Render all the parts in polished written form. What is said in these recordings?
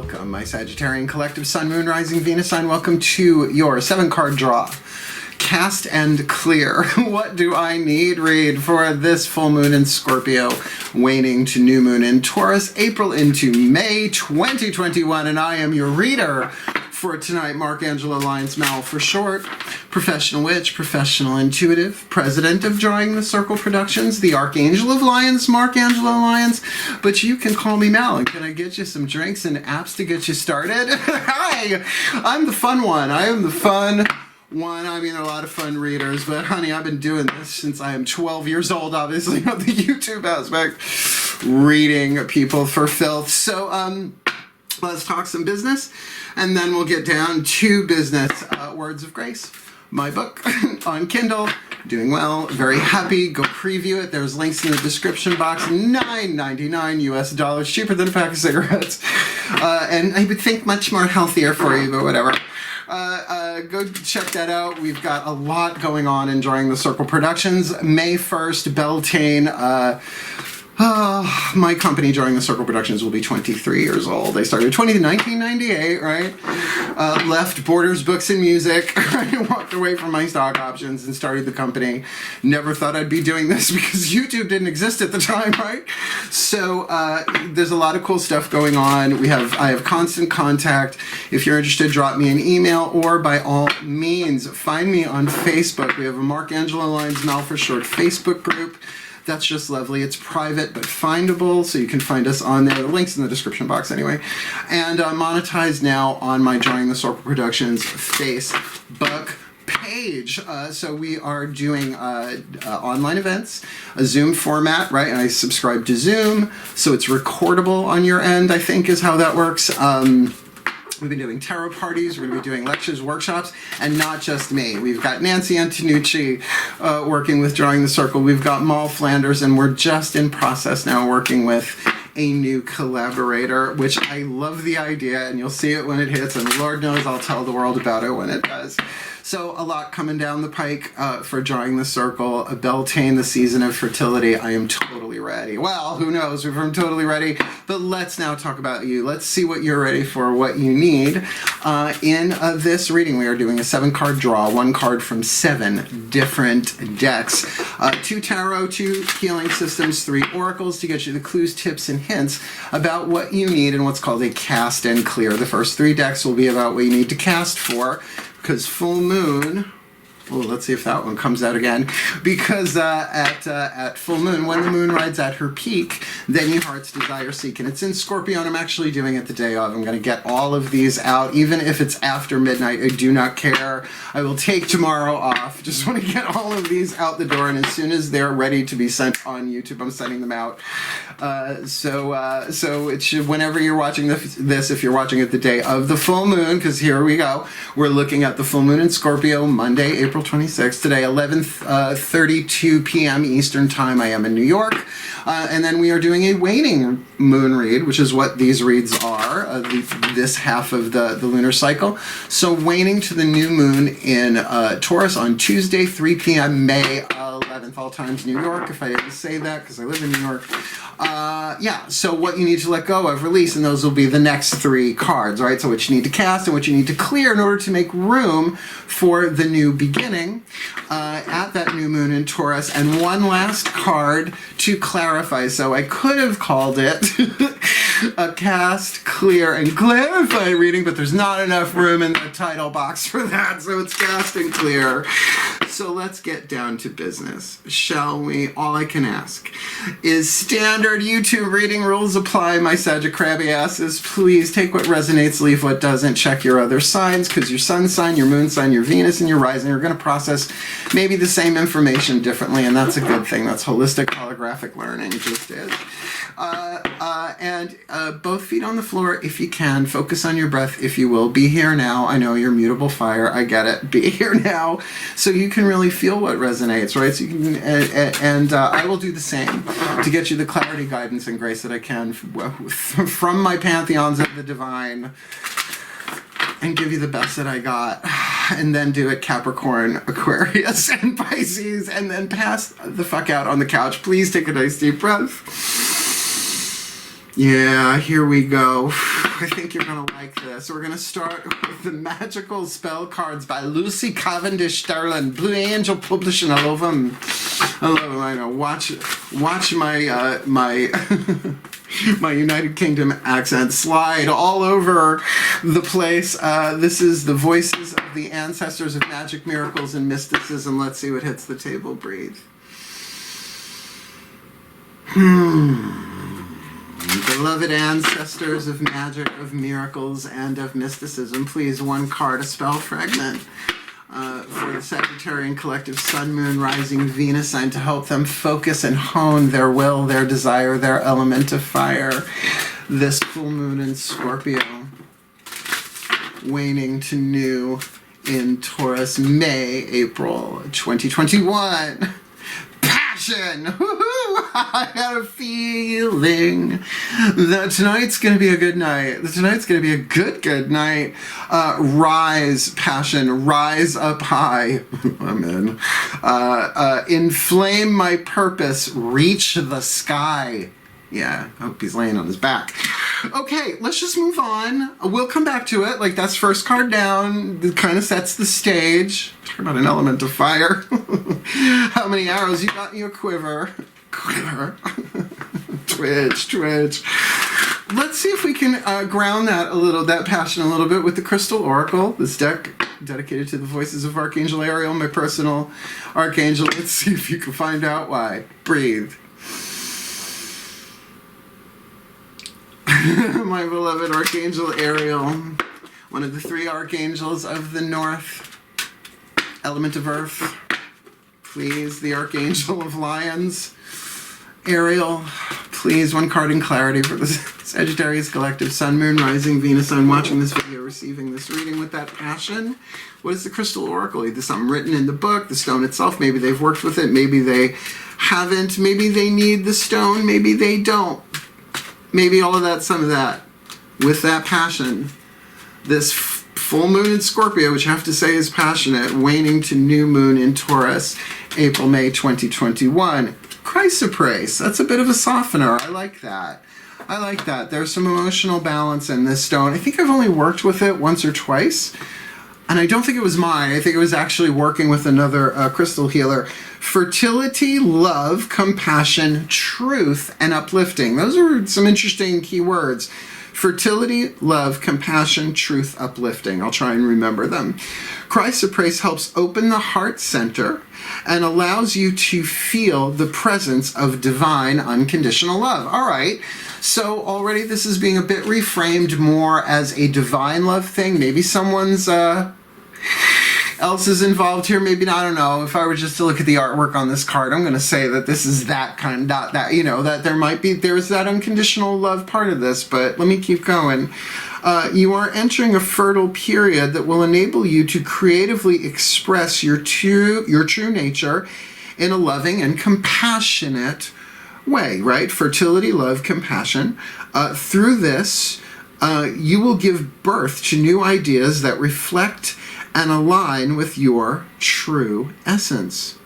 Welcome, my Sagittarian collective Sun, Moon, Rising, Venus sign. Welcome to your 7-card draw. Cast and clear. What do I need read for this full moon in Scorpio, waning to new moon in Taurus, April into May 2021, and I am your reader for tonight, Mark Angelo, Lyons Mal for short, professional witch, professional intuitive, president of Drawing the Circle Productions, the Archangel of Lyons, Mark Angelo Lyons, but you can call me Mal, and can I get you some drinks and apps to get you started? Hi, I'm the fun one. I am the fun one. I mean, there are a lot of fun readers, but honey, I've been doing this since I am 12 years old, obviously, on the YouTube aspect, reading people for filth. So, let's talk some business, and then we'll get down to business. Words of Grace, my book on Kindle, doing well, very happy. Go preview it. There's links in the description box. $9.99 US, cheaper than a pack of cigarettes, and I would think much more healthier for you, but whatever. Go check that out. We've got a lot going on in Drawing the Circle Productions. May 1st, Beltane. My company, Drawing the Circle Productions, will be 23 years old. They started in 1998, right? Left Borders Books and Music, walked away from my stock options and started the company. Never thought I'd be doing this because YouTube didn't exist at the time, right? So there's a lot of cool stuff going on. I have constant contact. If you're interested, drop me an email, or by all means, find me on Facebook. We have a Mark Angelo Lyons Mal for short Facebook group. That's just lovely. It's private but findable, so you can find us on there. The link's in the description box anyway. And monetized now on my Drawing the Circle Productions Facebook page. So we are doing online events, a Zoom format, right? And I subscribe to Zoom, so it's recordable on your end, I think is how that works. We've been doing tarot parties, we're going to be doing lectures, workshops, and not just me. We've got Nancy Antonucci working with Drawing the Circle. We've got Mal Flanders, and we're just in process now working with a new collaborator, which I love the idea, and you'll see it when it hits, and Lord knows I'll tell the world about it when it does. So a lot coming down the pike for Drawing the Circle. Beltane, the season of fertility. I am totally ready. Well, who knows if I'm totally ready, but let's now talk about you. Let's see what you're ready for, what you need. In this reading, we are doing a 7-card draw, 1 card from 7 different decks. 2 tarot, 2 healing systems, 3 oracles to get you the clues, tips, and hints about what you need in what's called a cast and clear. The first 3 decks will be about what you need to cast for, because full moon, oh, let's see if that one comes out again, because at full moon, when the moon rides at her peak, then your heart's desire seek, and it's in Scorpio, and I'm actually doing it the day of. I'm going to get all of these out, even if it's after midnight. I do not care. I will take tomorrow off. Just want to get all of these out the door, and as soon as they're ready to be sent on YouTube, I'm sending them out. So it should, whenever you're watching this, if you're watching it the day of the full moon, because here we go, we're looking at the full moon in Scorpio, Monday, April 26th, today, 11:32 p.m. Eastern Time. I am in New York. And then we are doing a waning moon read, which is what these reads are, this half of the lunar cycle. So waning to the new moon in Taurus on Tuesday, 3 p.m. May 11th, all times New York, if I didn't say that, because I live in New York. Yeah, so what you need to let go of, release, and those will be the next 3 cards, right? So what you need to cast and what you need to clear in order to make room for the new beginning at that new moon in Taurus. And one last card to clarify. So I could have called it a cast, clear, and clarify reading, but there's not enough room in the title box for that, so it's cast and clear. So let's get down to business, shall we? All I can ask is standard YouTube reading rules apply, my Sagittarius asses. Please take what resonates, leave what doesn't. Check your other signs, because your sun sign, your moon sign, your Venus, and your rising are going to process maybe the same information differently, and that's a good thing. That's holistic holographic learning, just is. And both feet on the floor if you can. Focus on your breath if you will. Be here now. I know you're mutable fire. I get it. Be here now so you can really feel what resonates, right? So you can, I will do the same to get you the clarity, guidance, and grace that I can from my pantheons of the divine, and give you the best that I got, and then do it Capricorn, Aquarius, and Pisces, and then pass the fuck out on the couch. Please take a nice deep breath. Yeah, here we go. I think you're going to like this. We're going to start with the Magical Spell Cards by Lucy Cavendish Sterling. Blue Angel Publishing. I love them. I love them. I know. Watch my my United Kingdom accent slide all over the place. This is the Voices of the Ancestors of Magic, Miracles, and Mysticism. Let's see what hits the table. Breathe. Beloved ancestors of magic, of miracles, and of mysticism, please, one card, a spell fragment for the Sagittarian collective Sun, Moon, Rising, Venus sign to help them focus and hone their will, their desire, their element of fire. This full moon in Scorpio, waning to new in Taurus, May, April 2021. Passion! I got a feeling that tonight's going to be a good night. Tonight's going to be a good night. Rise, passion, rise up high. I'm in. Inflame my purpose, reach the sky. Yeah, I hope he's laying on his back. Okay, let's just move on. We'll come back to it. Like, that's first card down. It kind of sets the stage. Talk about an element of fire. How many arrows you got in your quiver? Quiver. Twitch. Let's see if we can ground that passion a little bit with the Crystal Oracle. This deck dedicated to the voices of Archangel Ariel, my personal archangel. Let's see if you can find out why. Breathe. My beloved Archangel Ariel, one of the three archangels of the North, element of Earth. Please, the Archangel of Lyons, Ariel, please, one card in clarity for the Sagittarius collective, Sun, Moon, Rising, Venus. I'm watching this video, receiving this reading with that passion. What is the Crystal Oracle? Either something written in the book, the stone itself, maybe they've worked with it, maybe they haven't, maybe they need the stone, maybe they don't. Maybe all of that, some of that. With that passion, this full moon in Scorpio, which I have to say is passionate, waning to new moon in Taurus, April, May 2021. Chrysoprase, that's a bit of a softener. I like that. There's some emotional balance in this stone. I think I've only worked with it once or twice. And I don't think it was mine. I think it was actually working with another crystal healer. Fertility, love, compassion, truth, and uplifting. Those are some interesting key words. Fertility, love, compassion, truth, uplifting. I'll try and remember them. Chrysoprase helps open the heart center and allows you to feel the presence of divine unconditional love. All right. So already this is being a bit reframed more as a divine love thing. Maybe someone's else is involved here, maybe not. I don't know. If I were just to look at the artwork on this card, I'm going to say that this is that kind, not that, you know, that there's that unconditional love part of this, but let me keep going. You are entering a fertile period that will enable you to creatively express your true nature in a loving and compassionate way, right? Fertility, love, compassion. Through this, you will give birth to new ideas that reflect and align with your true essence.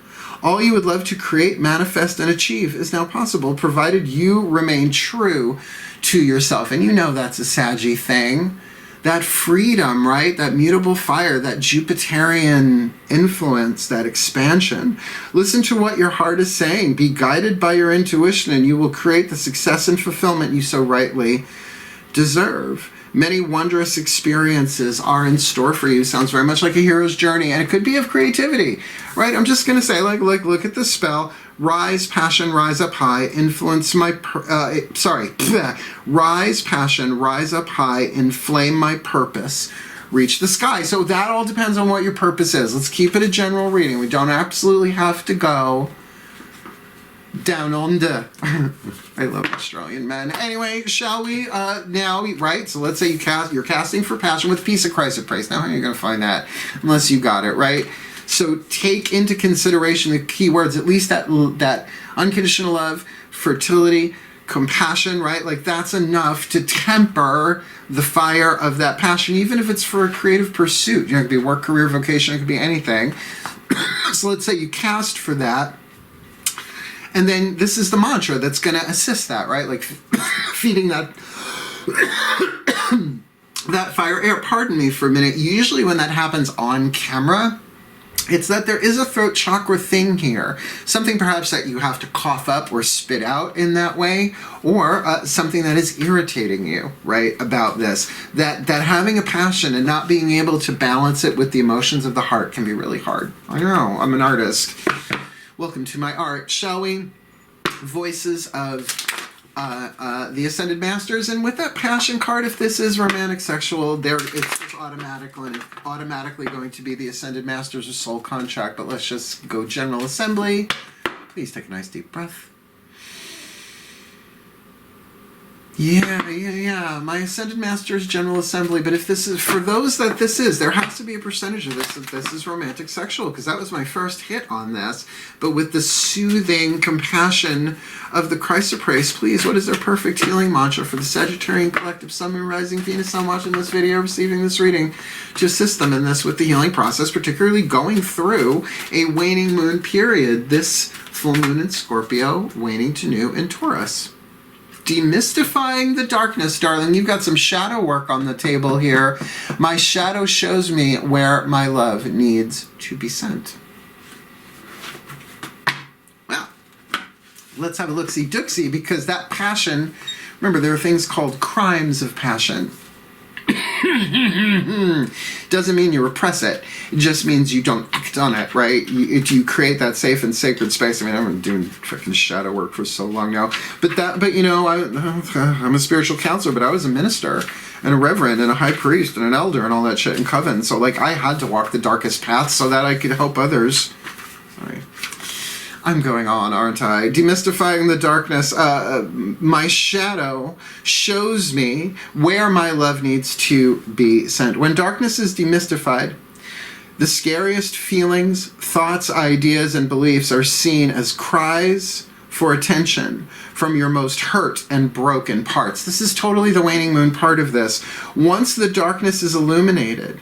All you would love to create, manifest, and achieve is now possible, provided you remain true to yourself. And you know that's a Saggy thing. That freedom, right? That mutable fire, that Jupiterian influence, that expansion. Listen to what your heart is saying. Be guided by your intuition, and you will create the success and fulfillment you so rightly deserve. Many wondrous experiences are in store for you. Sounds very much like a hero's journey, and it could be of creativity, right? I'm just going to say, like, look at the spell. Rise, passion, rise up high, influence my, rise, passion, rise up high, inflame my purpose, reach the sky. So that all depends on what your purpose is. Let's keep it a general reading. We don't absolutely have to go down under. I love Australian men. Anyway, shall we now, right? So let's say you're casting for passion with a piece of chrysoprase. Now how are you going to find that unless you got it, right? So take into consideration the keywords, at least that unconditional love, fertility, compassion, right? Like that's enough to temper the fire of that passion, even if it's for a creative pursuit. You know, it could be work, career, vocation, it could be anything. So let's say you cast for that. And then this is the mantra that's going to assist that, right? Like feeding that that fire air. Pardon me for a minute. Usually when that happens on camera, it's that there is a throat chakra thing here. Something perhaps that you have to cough up or spit out in that way, or something that is irritating you, right, about this. That having a passion and not being able to balance it with the emotions of the heart can be really hard. I know, I'm an artist. Welcome to my art, shall we? Voices of the Ascended Masters, and with that passion card, if this is romantic sexual, it's automatically going to be the Ascended Masters or soul contract. But let's just go General Assembly. Please take a nice deep breath. Yeah. My Ascended Masters General Assembly. But if this is, for those that this is, there has to be a percentage of this that this is romantic sexual, because that was my first hit on this. But with the soothing compassion of the Christ of Praise, please, what is their perfect healing mantra for the Sagittarian collective, Sun, Moon, Rising, Venus, Sun watching this video, receiving this reading, to assist them in this with the healing process, particularly going through a waning moon period, this full moon in Scorpio, waning to new in Taurus. Demystifying the darkness, darling. You've got some shadow work on the table here. My shadow shows me where my love needs to be sent. Well, let's have a look-see-dooksy, because that passion, remember, there are things called crimes of passion. Doesn't mean you repress it. It just means you don't act on it, right? You create that safe and sacred space. I mean, I've been doing freaking shadow work for so long now. But you know, I'm a spiritual counselor, but I was a minister and a reverend and a high priest and an elder and all that shit in coven. So like, I had to walk the darkest path so that I could help others. Sorry. I'm going on, aren't I? Demystifying the darkness. My shadow shows me where my love needs to be sent. When darkness is demystified, the scariest feelings, thoughts, ideas, and beliefs are seen as cries for attention from your most hurt and broken parts. This is totally the waning moon part of this. Once the darkness is illuminated,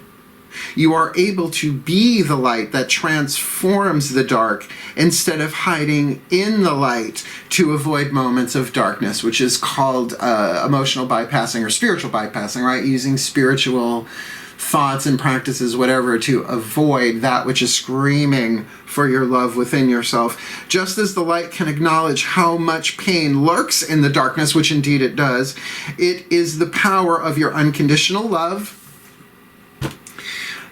you are able to be the light that transforms the dark instead of hiding in the light to avoid moments of darkness, which is called emotional bypassing or spiritual bypassing, right? Using spiritual thoughts and practices, whatever, to avoid that which is screaming for your love within yourself. Just as the light can acknowledge how much pain lurks in the darkness, which indeed it does, it is the power of your unconditional love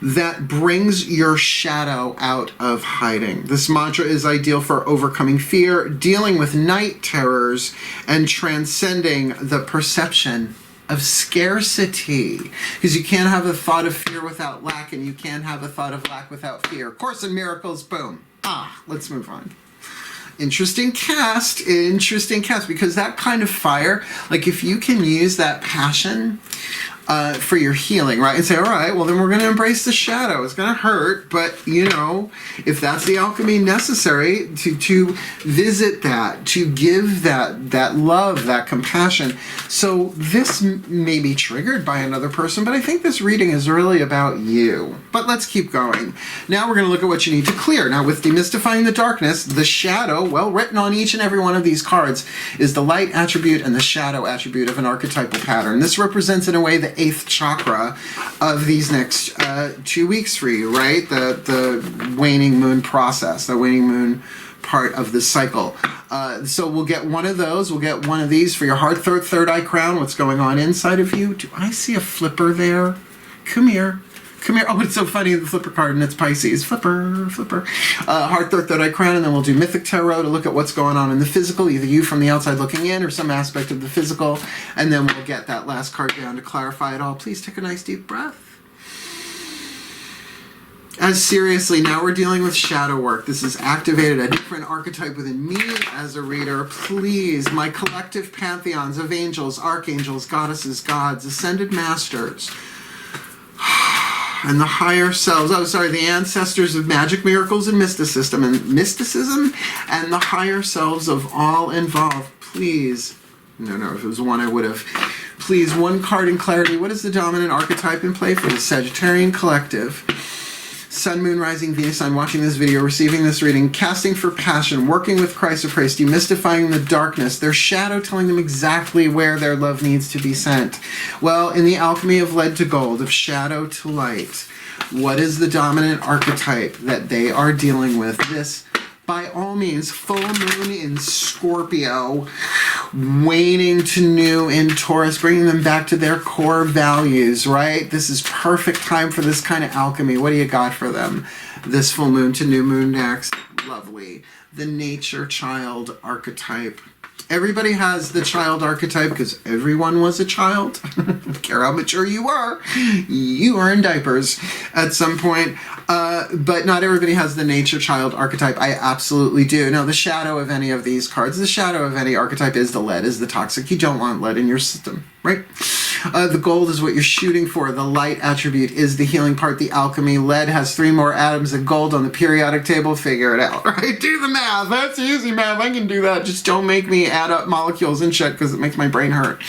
that brings your shadow out of hiding. This mantra is ideal for overcoming fear, dealing with night terrors, and transcending the perception of scarcity. Because you can't have a thought of fear without lack, and you can't have a thought of lack without fear. Course in Miracles, boom. Let's move on. Interesting cast, because that kind of fire, like if you can use that passion for your healing, right? And say, all right, well, then we're going to embrace the shadow. It's going to hurt, but, you know, if that's the alchemy necessary to visit that, to give that love, that compassion. So this may be triggered by another person, but I think this reading is really about you. But let's keep going. Now we're going to look at what you need to clear. Now, with Demystifying the Darkness, the shadow, well, written on each and every one of these cards, is the light attribute and the shadow attribute of an archetypal pattern. This represents, in a way, the 8th chakra of these next 2 weeks for you, right? The waning moon process, the waning moon part of the cycle. So we'll get one of those. We'll get one of these for your heart, throat, third eye, crown. What's going on inside of you? Do I see a flipper there? Come here. Come here. Oh, it's so funny, the flipper card, and it's Pisces. Flipper. Heart, throat, third eye, crown, and then we'll do Mythic Tarot to look at what's going on in the physical, either you from the outside looking in or some aspect of the physical, and then we'll get that last card down to clarify it all. Please take a nice deep breath. As seriously, now we're dealing with shadow work. This has activated a different archetype within me as a reader. Please, my collective pantheons of angels, archangels, goddesses, gods, ascended masters, and the higher selves, the ancestors of magic, miracles, and mysticism, and the higher selves of all involved, please, no, if it was one I would have, please, one card in clarity. What is the dominant archetype in play for the Sagittarian collective? Sun, Moon, Rising, Venus sign, watching this video, receiving this reading, casting for passion, working with chrysoprase, demystifying the darkness, their shadow telling them exactly where their love needs to be sent. Well, in the alchemy of lead to gold, of shadow to light, what is the dominant archetype that they are dealing with? This, by all means, full moon in Scorpio, waning to new in Taurus, bringing them back to their core values, right? This is perfect time for this kind of alchemy. What do you got for them? This full moon to new moon next. Lovely. The nature child archetype. Everybody has the child archetype because everyone was a child. Care how mature you are. You are in diapers at some point. But not everybody has the nature child archetype. I absolutely do. Now, the shadow of any of these cards, the shadow of any archetype is the lead, is the toxic. You don't want lead in your system, right? The gold is what you're shooting for. The light attribute is the healing part, the alchemy. Lead has 3 more atoms than gold on the periodic table. Figure it out, right? Do the math. That's easy math. I can do that. Just don't make me add up molecules and shit because it makes my brain hurt.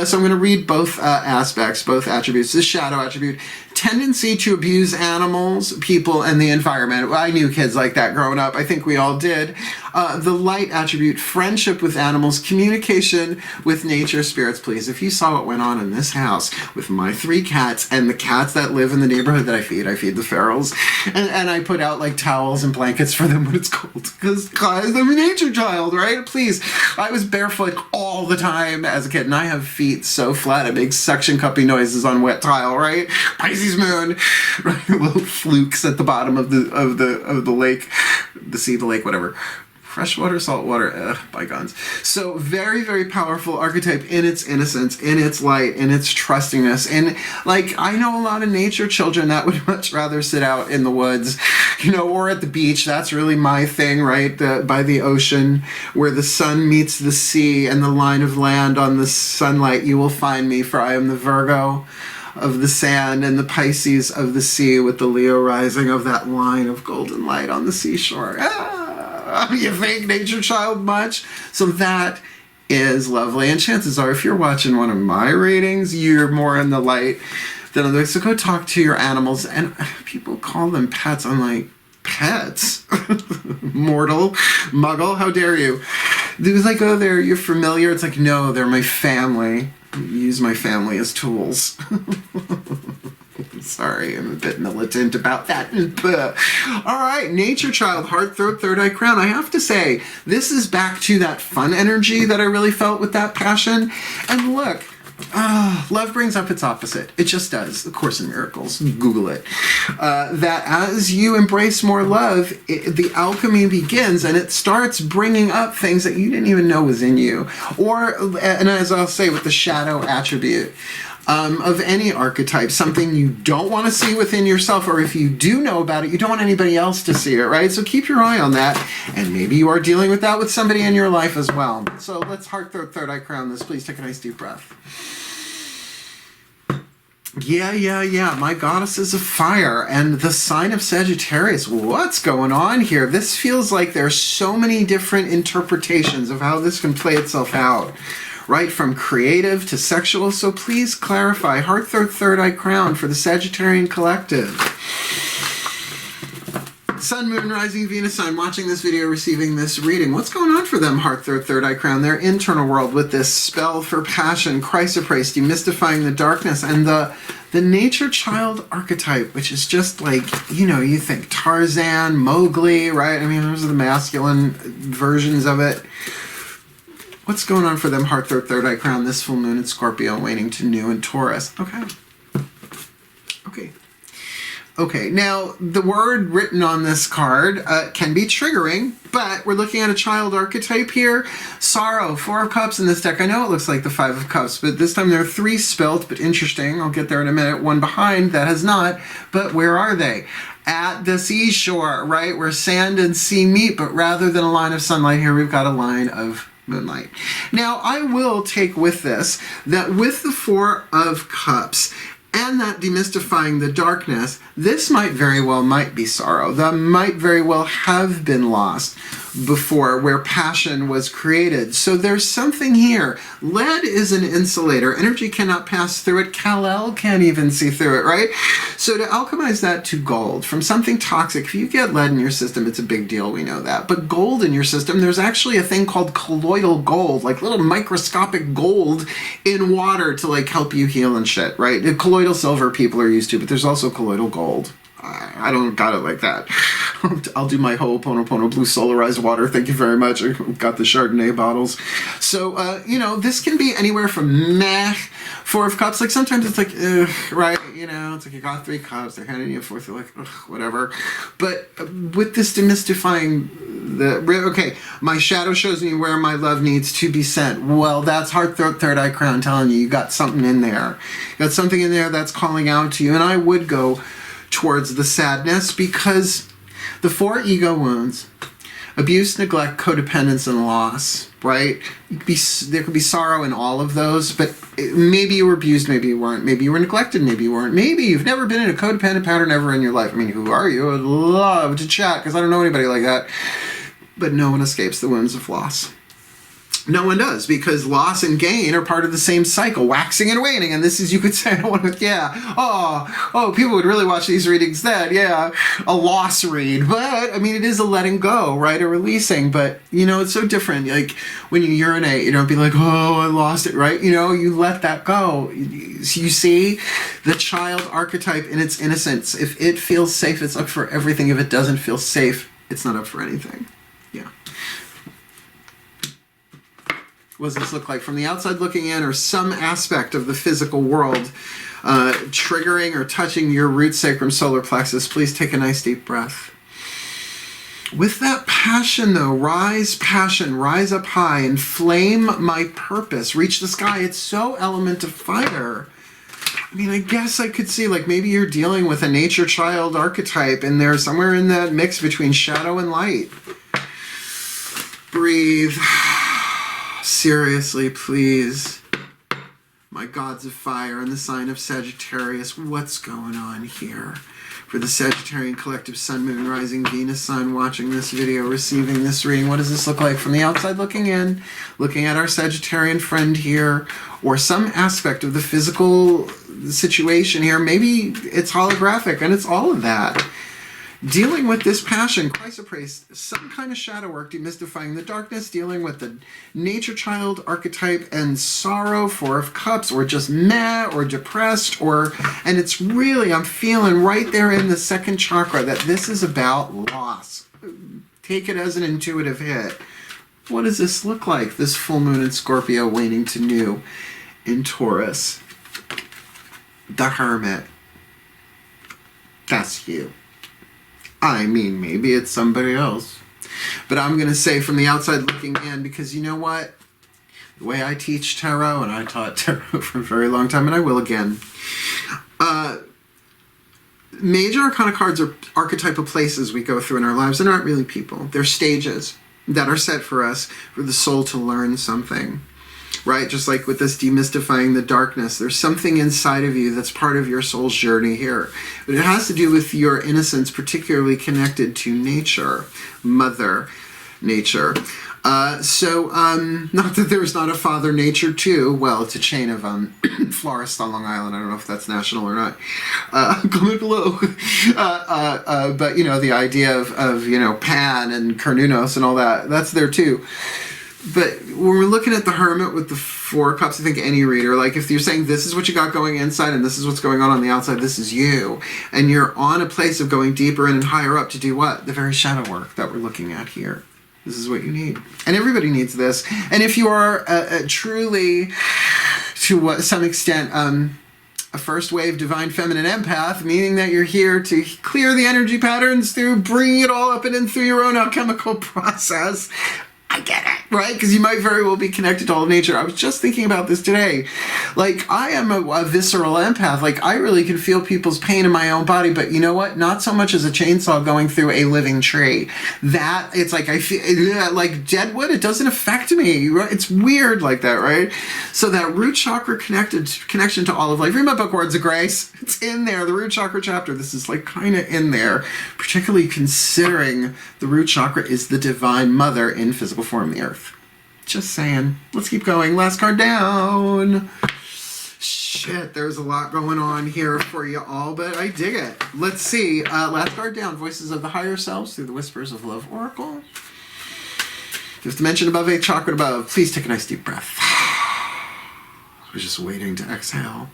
So I'm going to read both aspects, both attributes. The shadow attribute, tendency to abuse animals, people, and the environment. Well, I knew kids like that growing up. I think we all did. The light attribute, friendship with animals, communication with nature, spirits, please. If you saw what went on in this house with my 3 cats and the cats that live in the neighborhood that I feed the ferals, and I put out like towels and blankets for them when it's cold, because I'm a nature child, right? Please. I was barefoot all the time as a kid, and I have feet so flat it makes suction cupping noises on wet tile, right? Pisces moon, right? Little flukes at the bottom of the lake, the sea, the lake, whatever. Freshwater, saltwater, bygones. So very, very powerful archetype in its innocence, in its light, in its trustingness. And like, I know a lot of nature children that would much rather sit out in the woods, you know, or at the beach. That's really my thing, right? By the ocean, where the sun meets the sea and the line of land on the sunlight, you will find me, for I am the Virgo of the sand and the Pisces of the sea, with the Leo rising of that line of golden light on the seashore. You think nature child much? So that is lovely. And chances are, if you're watching one of my readings, you're more in the light than others. So go talk to your animals. And people call them pets. I'm like, pets? Mortal, muggle, how dare you? It was like, oh, you're familiar. It's like, no, they're my family. Use my family as tools. Sorry, I'm a bit militant about that. All right, nature child, heart, throat, third eye, crown. I have to say, this is back to that fun energy that I really felt with that passion. And look, love brings up its opposite. It just does. A Course in Miracles. Google it. That as you embrace more love, the alchemy begins, and it starts bringing up things that you didn't even know was in you. And as I'll say, with the shadow attribute of any archetype, something you don't want to see within yourself, or if you do know about it, you don't want anybody else to see it, right? So keep your eye on that, and maybe you are dealing with that with somebody in your life as well. So let's heart, throat, third eye, crown this. Please take a nice deep breath. Yeah. My goddess is of fire, and the sign of Sagittarius. What's going on here? This feels like there's so many different interpretations of how this can play itself out. Right, from creative to sexual. So please clarify. Heart, throat, third eye, crown for the Sagittarian collective. Sun, Moon, Rising, Venus sign, watching this video, receiving this reading. What's going on for them, heart, throat, third eye, crown? Their internal world with this spell for passion, chrysoprase, demystifying the darkness, and the nature child archetype, which is just like, you know, you think Tarzan, Mowgli, right? I mean, those are the masculine versions of it. What's going on for them, heart, throat, third eye, crown, this full moon in Scorpio, waning to new in Taurus? Okay, now the word written on this card can be triggering, but we're looking at a child archetype here. Sorrow, 4 of Cups in this deck. I know it looks like the 5 of Cups, but this time there are 3 spelt, but interesting. I'll get there in a minute. 1 behind that has not, but where are they? At the seashore, right, where sand and sea meet, but rather than a line of sunlight here, we've got a line of moonlight. Now, I will take with this that with the 4 of Cups and that demystifying the darkness, this might be sorrow. That might very well have been lost. before, where passion was created. So there's something here. Lead is an insulator. Energy cannot pass through it. Kal-El can't even see through it, right? So to alchemize that to gold from something toxic, if you get lead in your system, it's a big deal, we know that. But gold in your system, there's actually a thing called colloidal gold, like little microscopic gold in water to like help you heal and shit, right? The colloidal silver people are used to, but there's also colloidal gold. I don't got it like that. I'll do my Ho'oponopono blue solarized water. Thank you very much. I got the Chardonnay bottles. So, you know, this can be anywhere from meh, 4 of cups. Like sometimes it's like, ugh, right? You know, it's like you got 3 cups. They're handing you a 4th. You're like, ugh, whatever. But with this demystifying, okay, my shadow shows me where my love needs to be sent. Well, that's heart, throat, third eye, crown telling you got something in there. You got something in there that's calling out to you. And I would go towards the sadness, because the 4 ego wounds, abuse, neglect, codependence, and loss, right? There could be sorrow in all of those, but maybe you were abused, maybe you weren't. Maybe you were neglected, maybe you weren't. Maybe you've never been in a codependent pattern ever in your life. I mean, who are you? I'd love to chat, because I don't know anybody like that. But no one escapes the wounds of loss. No one does, because loss and gain are part of the same cycle, waxing and waning. And this is, you could say, I want to, yeah, oh, people would really watch these readings then, yeah, a loss read. But, I mean, it is a letting go, right, a releasing. But, you know, it's so different. Like, when you urinate, you don't be like, oh, I lost it, right? You know, you let that go. You see, the child archetype in its innocence, if it feels safe, it's up for everything. If it doesn't feel safe, it's not up for anything. Yeah. What does this look like from the outside looking in, or some aspect of the physical world triggering or touching your root sacrum solar plexus? Please take a nice deep breath. With that passion though, passion, rise up high, inflame my purpose, reach the sky. It's so element of fire. I mean, I guess I could see, like, maybe you're dealing with a nature child archetype and they're somewhere in that mix between shadow and light. Breathe. Seriously, please. My gods of fire and the sign of Sagittarius, what's going on here? For the Sagittarian collective sun, moon, rising, Venus sign watching this video, receiving this reading, what does this look like from the outside looking in? Looking at our Sagittarian friend here, or some aspect of the physical situation here. Maybe it's holographic and it's all of that. Dealing with this passion, chrysoprase, some kind of shadow work, demystifying the darkness, dealing with the nature child archetype and sorrow, 4 of cups, or just meh, or depressed, and it's really, I'm feeling right there in the 2nd chakra that this is about loss. Take it as an intuitive hit. What does this look like? This full moon in Scorpio waning to new in Taurus. The Hermit. That's you. I mean, maybe it's somebody else. But I'm going to say from the outside looking in, because you know what? The way I teach tarot, and I taught tarot for a very long time, and I will again. Major arcana cards are archetypal places we go through in our lives. They're not really people. They're stages that are set for us, for the soul to learn something. Right? Just like with this demystifying the darkness, there's something inside of you that's part of your soul's journey here. But it has to do with your innocence, particularly connected to nature, Mother Nature. Not that there's not a Father Nature too. Well, it's a chain of florists on Long Island. I don't know if that's national or not. Comment below. But, you know, the idea of you know, Pan and Cernunnos and all that, that's there too. But when we're looking at the Hermit with the 4 cups, I think any reader, like if you're saying this is what you got going inside and this is what's going on the outside, this is you. And you're on a place of going deeper in and higher up to do what? The very shadow work that we're looking at here. This is what you need. And everybody needs this. And if you are truly, to some extent, a first wave divine feminine empath, meaning that you're here to clear the energy patterns through bringing it all up and in through your own alchemical process, I get it. right? Because you might very well be connected to all of nature. I was just thinking about this today. Like, I am a visceral empath. Like, I really can feel people's pain in my own body, but you know what? Not so much as a chainsaw going through a living tree. That, it's like, I feel, like dead wood, it doesn't affect me. It's weird like that, right? So that root chakra connection to all of life. Read my book, Words of Grace. It's in there, the root chakra chapter. This is like kind of in there, particularly considering the root chakra is the divine mother in physical form, the earth. Just saying. Let's keep going. Last card down. Shit, there's a lot going on here for you all, but I dig it. Let's see. Last card down. Voices of the higher selves through the whispers of love oracle. Fifth dimension above, eighth chakra above. Please take a nice deep breath. I was just waiting to exhale.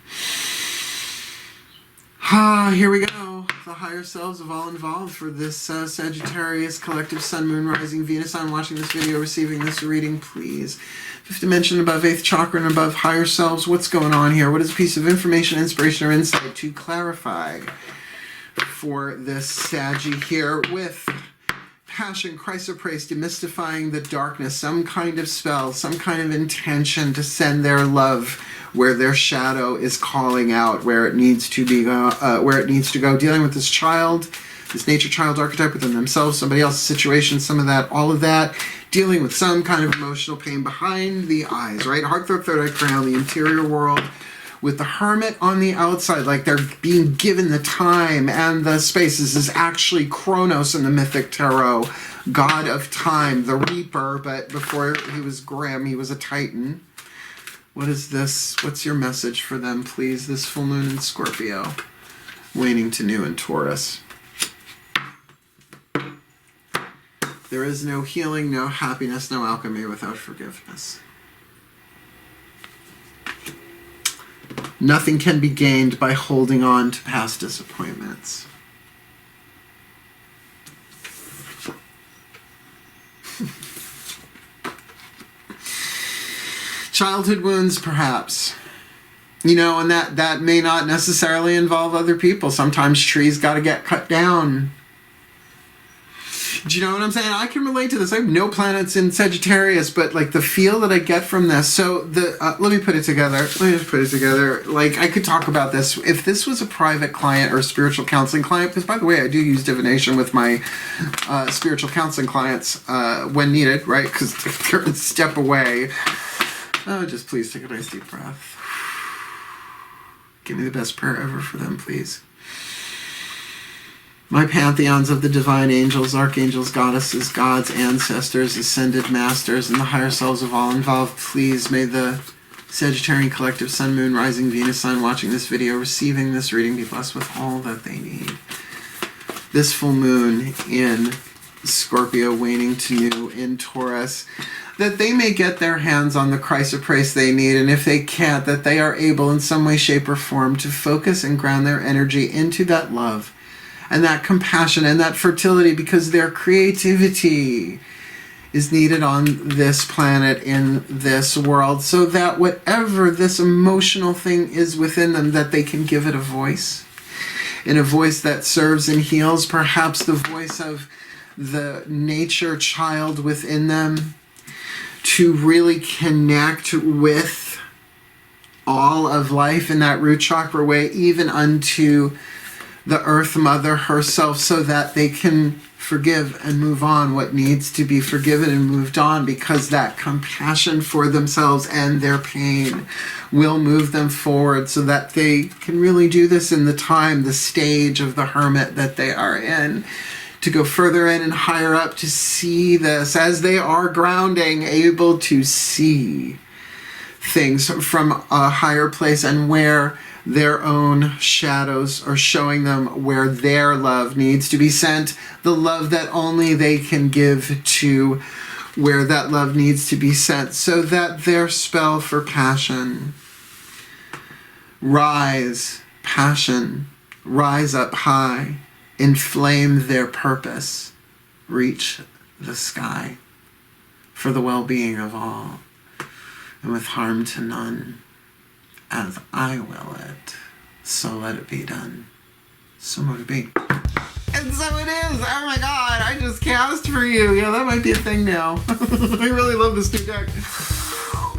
Here we go. The higher selves of all involved for this Sagittarius collective sun, moon, rising, Venus sign watching this video, receiving this reading, please. Fifth dimension above, eighth chakra and above, higher selves. What's going on here? What is a piece of information, inspiration, or insight to clarify for this Saggy here with passion, chrysoprase, demystifying the darkness, some kind of spell, some kind of intention to send their love where their shadow is calling out, where it needs to be, where it needs to go, dealing with this child, this nature child archetype within themselves, somebody else's situation, some of that, all of that, dealing with some kind of emotional pain behind the eyes, right? Heart, throat, third eye, crown, the interior world, with the hermit on the outside, like they're being given the time and the space. This is actually Kronos in the mythic tarot, god of time, the reaper, but before he was grim, he was a titan. What is this? What's your message for them, please? This full moon in Scorpio, waning to new in Taurus. There is no healing, no happiness, no alchemy without forgiveness. Nothing can be gained by holding on to past disappointments. Childhood wounds, perhaps. You know, and that may not necessarily involve other people. Sometimes trees got to get cut down. Do you know what I'm saying? I can relate to this. I have no planets in Sagittarius, but like the feel that I get from this. So let me put it together. Let me just put it together. Like, I could talk about this. If this was a private client or a spiritual counseling client, because by the way, I do use divination with my spiritual counseling clients when needed, right? Because they're a step away. Oh, just please take a nice deep breath. Give me the best prayer ever for them, please. My pantheons of the divine angels, archangels, goddesses, gods, ancestors, ascended masters, and the higher selves of all involved, please may the Sagittarian collective sun, moon, rising, Venus sign watching this video, receiving this reading, be blessed with all that they need. This full moon in Scorpio, waning to new in Taurus, that they may get their hands on the chrysoprase they need, and if they can't, that they are able in some way, shape, or form to focus and ground their energy into that love and that compassion and that fertility, because their creativity is needed on this planet, in this world, so that whatever this emotional thing is within them, that they can give it a voice, in a voice that serves and heals, perhaps the voice of the nature child within them, to really connect with all of life in that root chakra way, even unto the earth mother herself, so that they can forgive and move on what needs to be forgiven and moved on, because that compassion for themselves and their pain will move them forward, so that they can really do this in the time, the stage of the hermit that they are in, to go further in and higher up, to see this as they are grounding, able to see things from a higher place, and where their own shadows are showing them where their love needs to be sent, the love that only they can give to where that love needs to be sent, so that their spell for passion, rise up high, inflame their purpose, reach the sky for the well-being of all, and with harm to none. As I will it, so let it be done. So mote it be. And And so it is. Oh my god, I just cast for you. Yeah, that might be a thing now. I really love this new deck.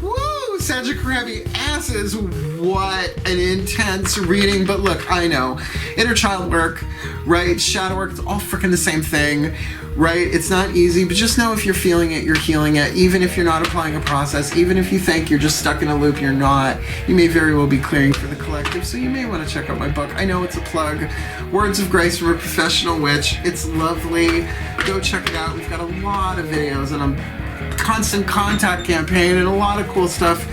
Woo! Sagittarius asses. What an intense reading. But look, I know. Inner child work, right? Shadow work, it's all freaking the same thing, right? It's not easy, but just know if you're feeling it, you're healing it. Even if you're not applying a process, even if you think you're just stuck in a loop, you're not. You may very well be clearing for the collective, so you may want to check out my book. I know it's a plug. Words of Grace from a Professional Witch. It's lovely. Go check it out. We've got a lot of videos and a constant contact campaign and a lot of cool stuff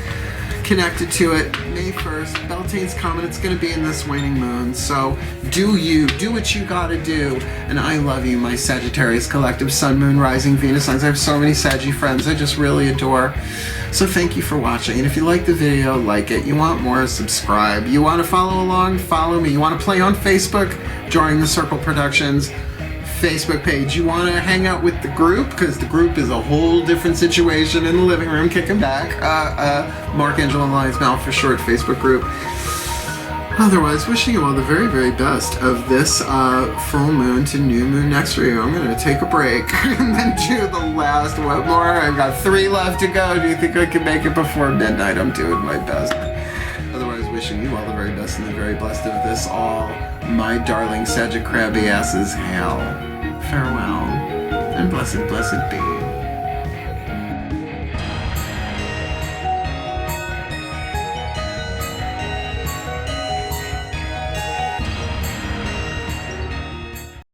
connected to it. May 1st, Beltane's coming. It's going to be in this waning moon. So do you. Do what you got to do. And I love you, my Sagittarius collective, Sun, Moon, Rising, Venus signs. I have so many Saggy friends I just really adore. So thank you for watching. And if you like the video, like it. You want more, subscribe. You want to follow along, follow me. You want to play on Facebook, join the Circle Productions Facebook page. You want to hang out with the group, because the group is a whole different situation in the living room, kicking back. Mark, Angelo, and Lyons for short Facebook group. Otherwise, wishing you all the very, very best of this full moon to new moon next for you. I'm going to take a break and then do the last. What more? I've got 3 left to go. Do you think I can make it before midnight? I'm doing my best. Otherwise, wishing you all the very best and the very blessed of this all, my darling Sagittarius asses. Hail. Farewell, and blessed, blessed be.